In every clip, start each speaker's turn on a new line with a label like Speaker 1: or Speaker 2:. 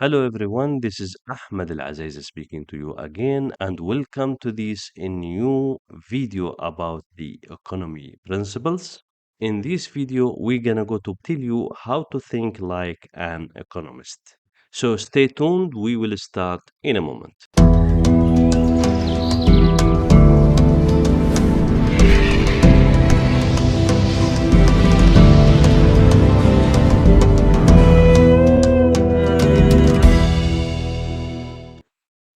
Speaker 1: Hello everyone, this is Ahmed Al-Aziz speaking to you again and welcome to this new video about the economy principles. In this video, we're gonna go to tell you how to think like an economist. So stay tuned, we will start in a moment.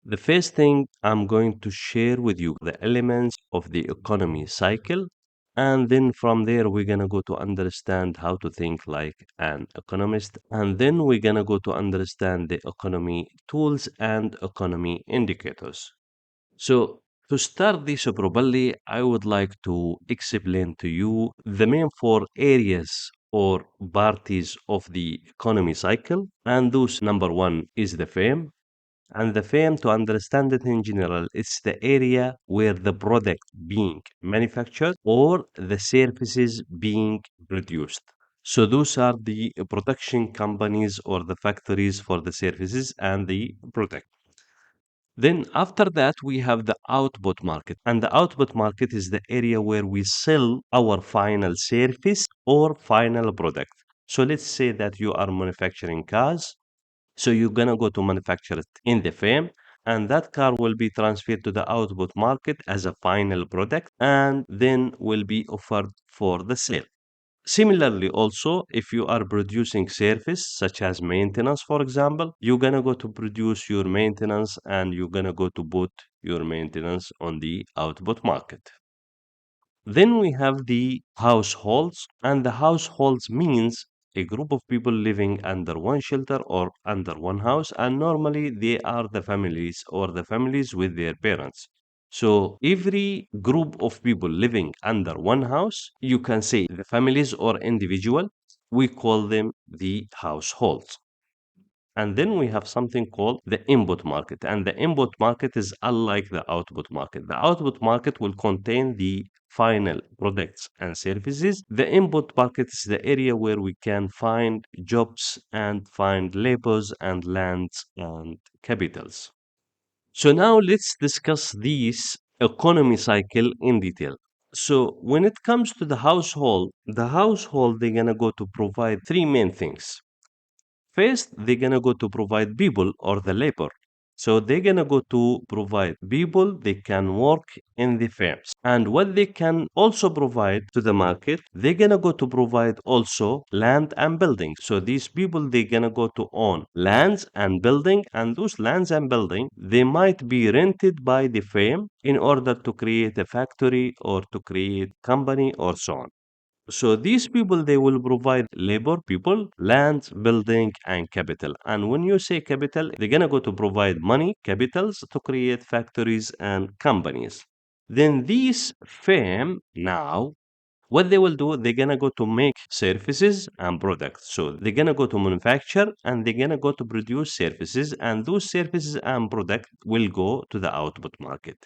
Speaker 1: The first thing I'm going to share with you the elements of the economy cycle, and then from there we're gonna go to understand how to think like an economist, and then we're gonna go to understand the economy tools and economy indicators. So to start this properly, I would like to explain to you the main four areas or parties of the economy cycle, and those number one is the fame, and the fame, to understand it in general, it's the area where the product being manufactured or the services being produced. So those are the production companies or the factories for the services and the product. Then after that, we have the output market. And the output market is the area where we sell our final service or final product. So let's say that you are manufacturing cars, so you're gonna go to manufacture it in the frame, and that car will be transferred to the output market as a final product and then will be offered for the sale. Similarly, also, if you are producing service such as maintenance, for example, you're gonna go to produce your maintenance and you're gonna go to put your maintenance on the output market. Then we have the households, and the households means a group of people living under one shelter or under one house, and normally they are the families or the families with their parents. So every group of people living under one house, you can say the families or individual, we call them the households. And then we have something called the input market. And the input market is unlike the output market. The output market will contain the final products and services. The input market is the area where we can find jobs and find labors and lands and capitals. So now let's discuss this economy cycle in detail. So when it comes to the household, they're gonna go to provide three main things. First, they're gonna go to provide people or the labor. So they're gonna go to provide people they can work in the firms. And what they can also provide to the market, they're gonna go to provide also land and buildings. So these people they're gonna go to own lands and building, and those lands and building they might be rented by the firm in order to create a factory or to create company or so on. So these people they will provide labor, people, land, building, and capital. And when you say capital, they're gonna go to provide money, capitals to create factories and companies. Then these firm now what they will do, they're gonna go to make services and products. So they're gonna go to manufacture and they're gonna go to produce services, and those services and products will go to the output market.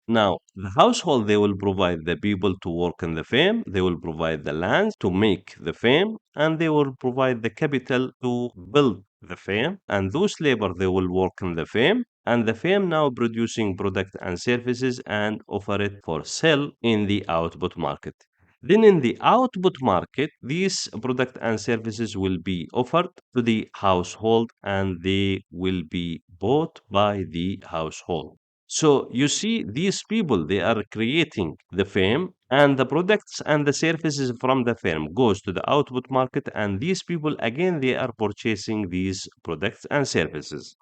Speaker 1: Now, the household, they will provide the people to work in the farm, they will provide the land to make the farm, and they will provide the capital to build the farm. And those labor, they will work in the farm, and the farm now producing product and services and offer it for sale in the output market. Then in the output market, these product and services will be offered to the household and they will be bought by the household. So you see, these people they are creating the firm, and the products and the services from the firm goes to the output market, and these people again they are purchasing these products and services.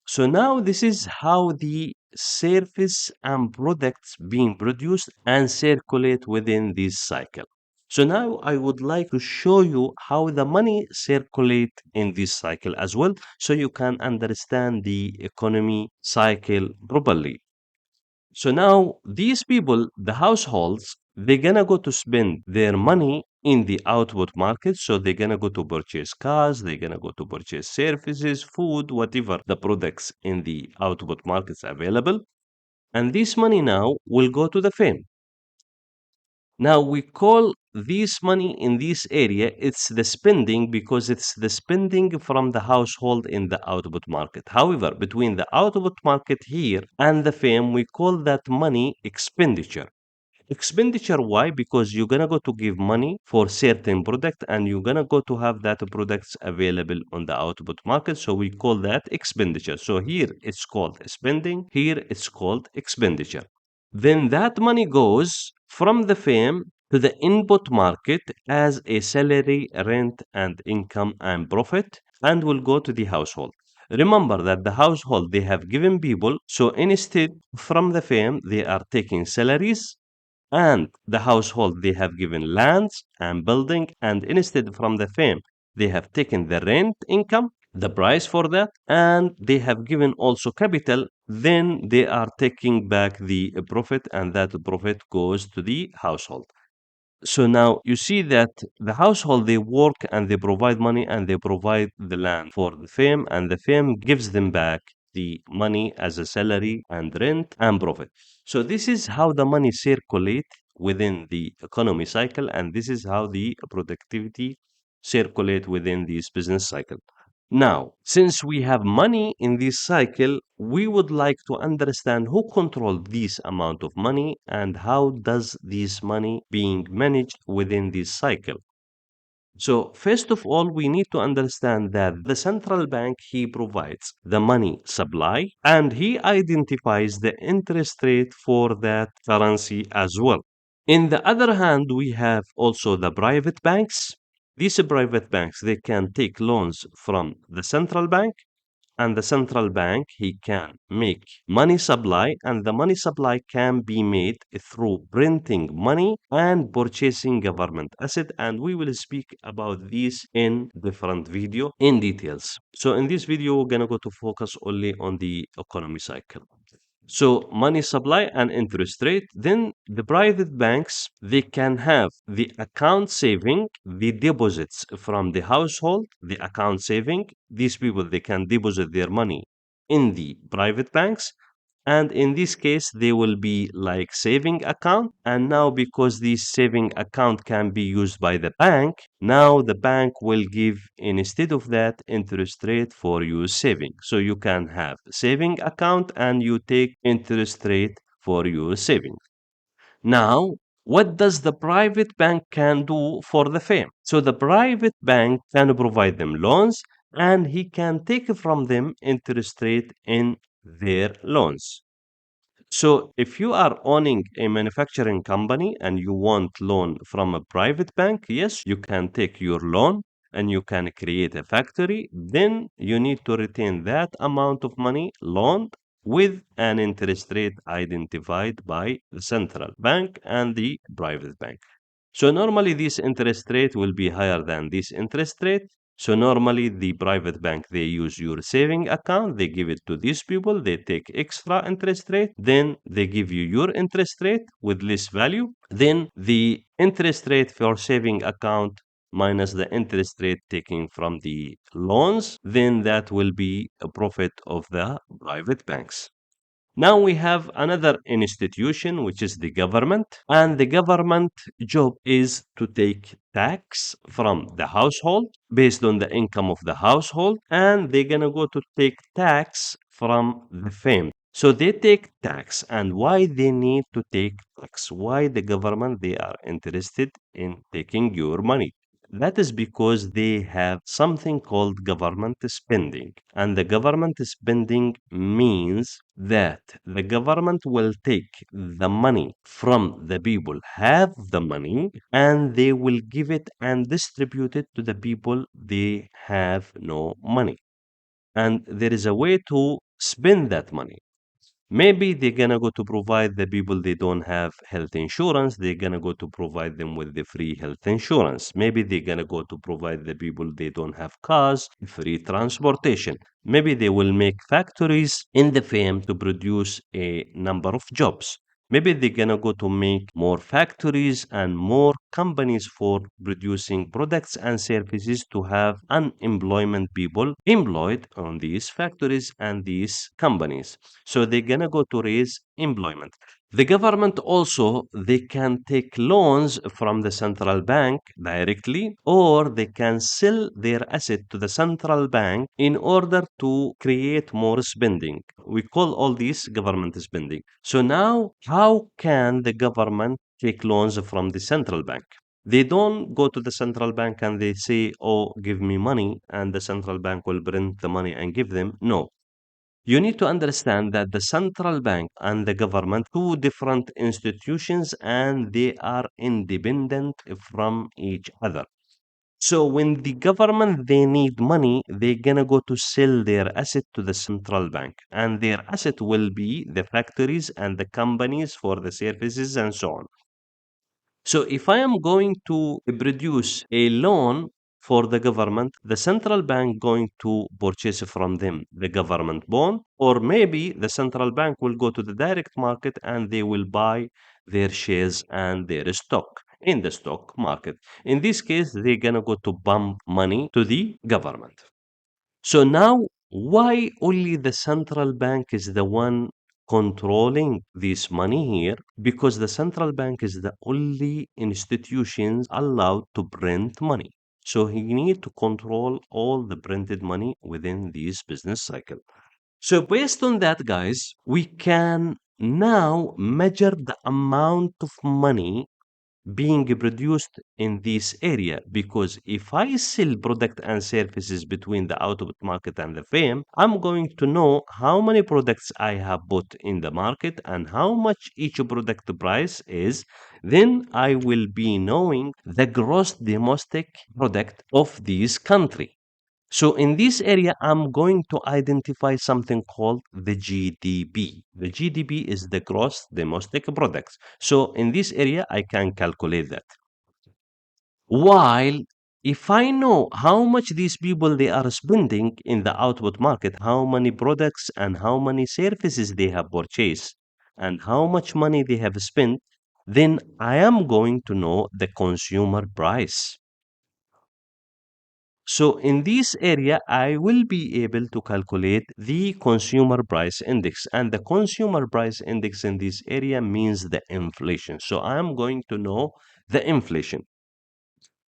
Speaker 1: So now this is how the service and products being produced and circulate within this cycle. So now I would like to show you how the money circulate in this cycle as well, so you can understand the economy cycle properly. So now these people, the households, they're gonna go to spend their money in the output market. So they're gonna go to purchase cars, they're gonna go to purchase services, food, whatever the products in the output markets available. And this money now will go to the firm. Now we call this money in this area, it's the spending because it's the spending from the household in the output market. However, between the output market here and the fame, we call that money expenditure. Expenditure, why? Because you're gonna go to give money for certain product and you're gonna go to have that products available on the output market. So we call that expenditure. So here it's called spending, here it's called expenditure. Then that money goes from the fame to the input market as a salary, rent, and income and profit, and will go to the household. Remember that the household they have given people, so instead from the fame they are taking salaries, and the household they have given lands and building, and instead from the fame they have taken the rent income, the price for that, and they have given also capital, then they are taking back the profit, and that profit goes to the household. So now you see that the household they work and they provide money and they provide the land for the fame, and the fame gives them back the money as a salary and rent and profit. So this is how the money circulate within the economy cycle, and this is how the productivity circulate within this business cycle. Now, since we have money in this cycle, we would like to understand who control this amount of money and how does this money being managed within this cycle. So, first of all, we need to understand that the central bank he provides the money supply and he identifies the interest rate for that currency as well. In the other hand, we have also the private banks. These private banks they can take loans from the central bank, and the central bank he can make money supply, and the money supply can be made through printing money and purchasing government asset, and we will speak about this in different video in details. So in this video we're gonna go to focus only on the economy cycle. So money supply and interest rate. Then the private banks, they can have the account saving, the deposits from the household, the account saving. These people, they can deposit their money in the private banks. And in this case, they will be like saving account. And now because this saving account can be used by the bank, now the bank will give instead of that interest rate for your saving. So you can have saving account and you take interest rate for your saving. Now, what does the private bank can do for the fame? So the private bank can provide them loans and he can take from them interest rate in their loans. So if you are owning a manufacturing company and you want loan from a private bank, yes, you can take your loan and you can create a factory. Then you need to retain that amount of money loaned with an interest rate identified by the central bank and the private bank. So normally this interest rate will be higher than this interest rate. So normally the private bank, they use your saving account, they give it to these people, they take extra interest rate, then they give you your interest rate with less value. Then the interest rate for saving account minus the interest rate taken from the loans, then that will be a profit of the private banks. Now we have another institution, which is the government, and the government job is to take tax from the household based on the income of the household, and they're gonna go to take tax from the fame. So they take tax, and why they need to take tax? Why the government they are interested in taking your money? That is because they have something called government spending. And the government spending means that the government will take the money from the people, have the money, and they will give it and distribute it to the people they have no money. And there is a way to spend that money. Maybe they're gonna go to provide the people they don't have health insurance, they're gonna go to provide them with the free health insurance. Maybe they're gonna go to provide the people they don't have cars, free transportation. Maybe they will make factories in the fame to produce a number of jobs. Maybe they're gonna go to make more factories and more companies for producing products and services to have unemployment people employed on these factories and these companies. So they're gonna go to raise employment. The government also, they can take loans from the central bank directly, or they can sell their asset to the central bank in order to create more spending. We call all this government spending. So now, how can the government take loans from the central bank? They don't go to the central bank and they say, oh, give me money, and the central bank will print the money and give them. No, you need to understand that the central bank and the government, two different institutions, and they are independent from each other. So when the government they need money, they're gonna go to sell their asset to the central bank, and their asset will be the factories and the companies for the services and so on. So if I am going to produce a loan for the government, the central bank going to purchase from them the government bond, or maybe the central bank will go to the direct market and they will buy their shares and their stock in the stock market. In this case, they're gonna go to pump money to the government. So now, why only the central bank is the one controlling this money here? Because the central bank is the only institution allowed to print money. So he need to control all the printed money within this business cycle. So based on that, guys, we can now measure the amount of money being produced in this area, because if I sell product and services between the output market and the fame, I'm going to know how many products I have bought in the market and how much each product price is. Then I will be knowing the gross domestic product of this country. So in this area, I'm going to identify something called the GDP. The GDP is the gross domestic product. So in this area, I can calculate that. While if I know how much these people they are spending in the output market, how many products and how many services they have purchased, and how much money they have spent, then I am going to know the consumer price. So in this area, I will be able to calculate the consumer price index, and the consumer price index in this area means the inflation. So I am going to know the inflation.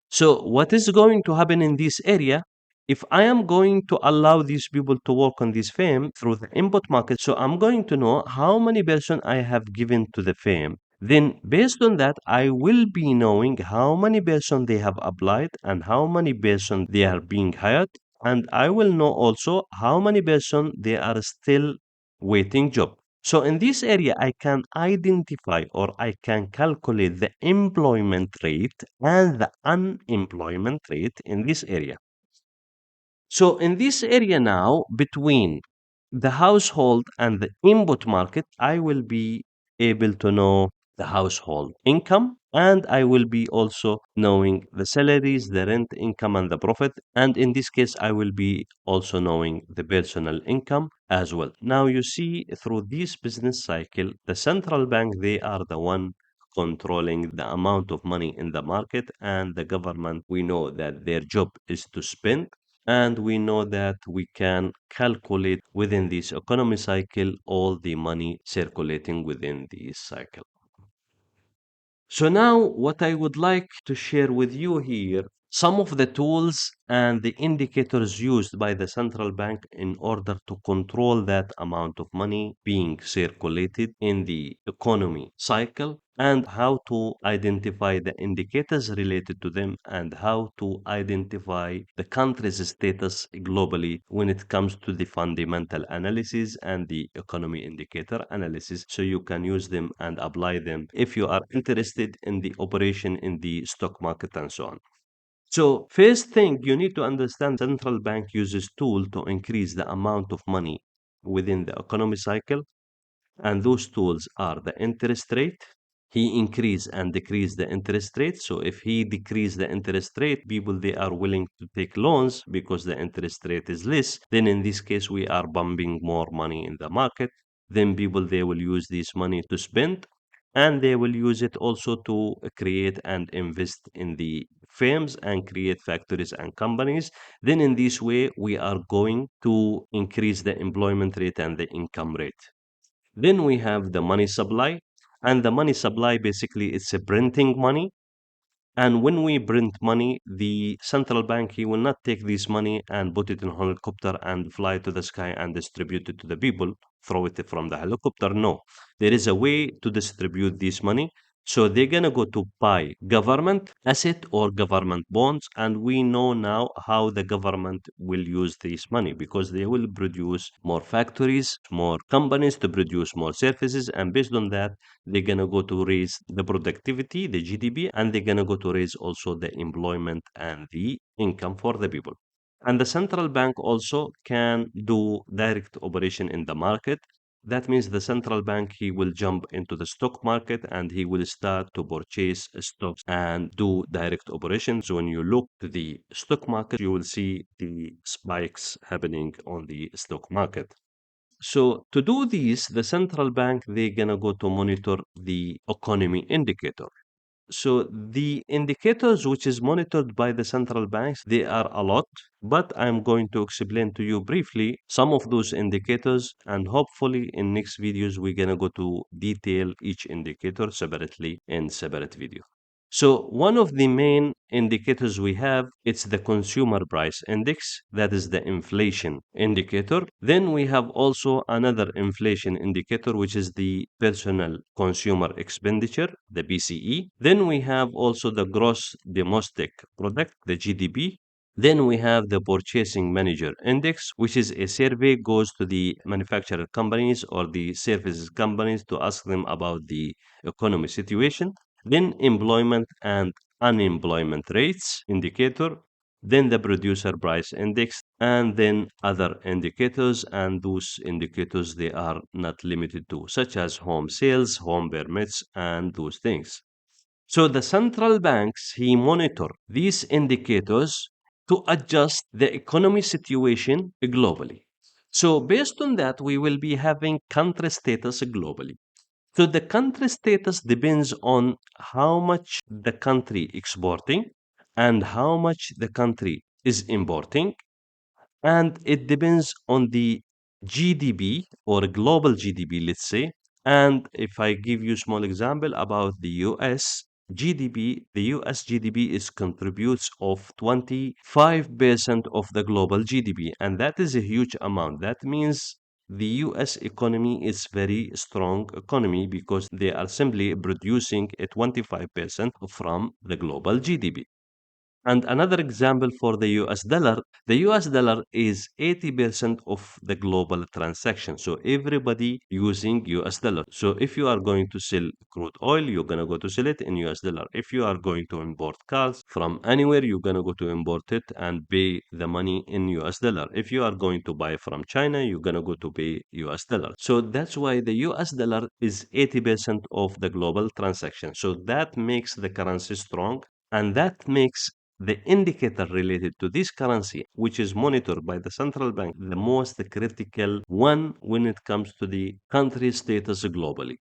Speaker 1: So what is going to happen in this area? If I am going to allow these people to work on this firm through the input market, so I'm going to know how many person I have given to the firm. Then based on that, I will be knowing how many person they have applied and how many person they are being hired. And I will know also how many person they are still waiting job. So in this area, I can identify or I can calculate the employment rate and the unemployment rate in this area. So in this area now, between the household and the input market, I will be able to know the household income, and I will be also knowing the salaries, the rent income, and the profit. And in this case, I will be also knowing the personal income as well. Now, you see, through this business cycle, the central bank, they are the one controlling the amount of money in the market, and the government, we know that their job is to spend, and we know that we can calculate within this economy cycle all the money circulating within this cycle. So now what I would like to share with you here, some of the tools and the indicators used by the central bank in order to control that amount of money being circulated in the economy cycle, and how to identify the indicators related to them, and how to identify the country's status globally when it comes to the fundamental analysis and the economy indicator analysis, so you can use them and apply them if you are interested in the operation in the stock market and so on. So first thing, you need to understand central bank uses tool to increase the amount of money within the economy cycle, and those tools are the interest rate. He increase and decrease the interest rate. So if he decrease the interest rate, people they are willing to take loans because the interest rate is less. Then in this case, we are pumping more money in the market. Then people they will use this money to spend, and they will use it also to create and invest in the firms and create factories and companies. Then in this way, we are going to increase the employment rate and the income rate. Then we have the money supply. And the money supply basically it's a printing money, and when we print money, the central bank, he will not take this money and put it in a helicopter and fly to the sky and distribute it to the people, throw it from the helicopter. No, there is a way to distribute this money. So they're going to go to buy government asset or government bonds. And we know now how the government will use this money, because they will produce more factories, more companies to produce more services. And based on that, they're going to go to raise the productivity, the GDP, and they're going to go to raise also the employment and the income for the people. And the central bank also can do direct operation in the market. That means the central bank, he will jump into the stock market and he will start to purchase stocks and do direct operations. When you look to the stock market, you will see the spikes happening on the stock market. So to do this, the central bank, they're gonna go to monitor the economy indicator. So the indicators which is monitored by the central banks, they are a lot, but I'm going to explain to you briefly some of those indicators, and hopefully in next videos we're gonna go to detail each indicator separately in separate video. So one of the main indicators we have, it's the consumer price index, that is the inflation indicator. Then we have also another inflation indicator, which is the personal consumer expenditure, the PCE. Then we have also the gross domestic product, the GDP. Then we have the Purchasing Manager Index, which is a survey goes to the manufacturer companies or the services companies to ask them about the economy situation. Then employment and unemployment rates indicator, then the producer price index, and then other indicators. And those indicators, they are not limited to, such as home sales, home permits, and those things. So the central banks, he monitor these indicators to adjust the economy situation globally. So based on that, we will be having country status globally. So the country status depends on how much the country exporting and how much the country is importing, and it depends on the GDP or global GDP, let's say. And if I give you small example about the US GDP, the US GDP is contributes of 25% of the global GDP, and that is a huge amount. That means the US economy is very strong economy because they are simply producing a 25% from the global GDP. And another example for the US dollar, the US dollar is 80% of the global transaction. So everybody using US dollar. So if you are going to sell crude oil, you're going to go to sell it in US dollar. If you are going to import cars from anywhere, you're going to go to import it and pay the money in US dollar. If you are going to buy from China, you're going to go to pay US dollar. So that's why the US dollar is 80% of the global transaction. So that makes the currency strong, and that makes the indicator related to this currency, which is monitored by the central bank, the most critical one when it comes to the country status globally.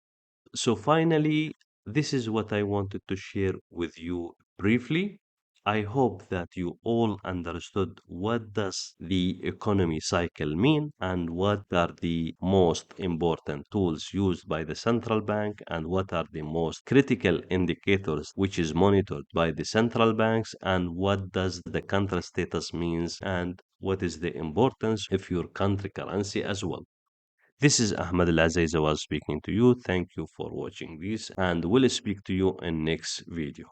Speaker 1: So finally, this is what I wanted to share with you briefly. I hope that you all understood what does the economy cycle mean and what are the most important tools used by the central bank and what are the most critical indicators which is monitored by the central banks, and what does the country status means and what is the importance of your country currency as well. This is Ahmed Al Aziz was speaking to you. Thank you for watching this, and we'll speak to you in next video.